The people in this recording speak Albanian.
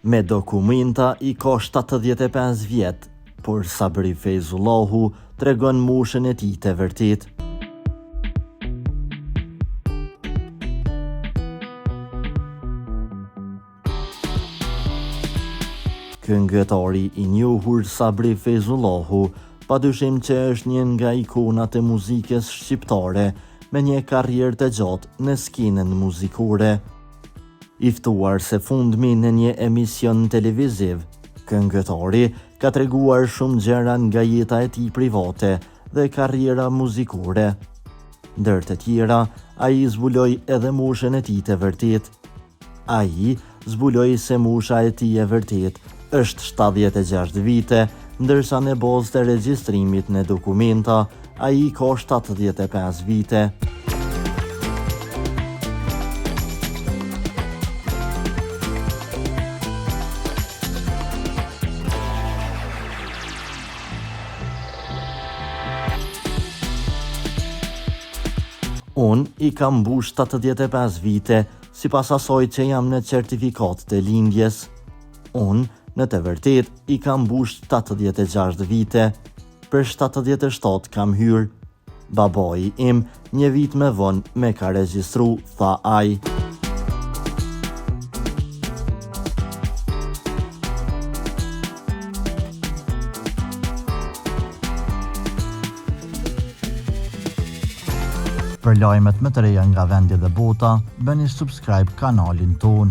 Me dokumenta i ka 75 vjet, por Sabri Feyzullahu tregon moshën e tij të vërtet. Këngëtari i njohur Sabri Feyzullahu padyshim që është një nga ikonat e muzikës shqiptare me një karrierë të gjatë në skenën muzikore. I ftuar së fundmi në një emision televiziv, këngëtari ka treguar shumë gjëra nga jeta e tij private dhe karriera muzikore. Ndër të tjera, ai zbuloi edhe moshën e tij të vërtet. Ai zbuloi se mosha e tij e vërtet është 76 vite, ndërsa në bazë të regjistrimit në dokumenta, ai ka 75 vite. Unë i kam mbush 85 vite, sipas asaj që jam në certifikat të lindjes. Unë, në të vërtet, i kam mbush 86 vite. Për 77 kam hyrë. Babai im një vit më vonë me ka regjistru, tha ai. Për lajmet më të reja nga vendi dhe bota, bëni subscribe kanalin ton.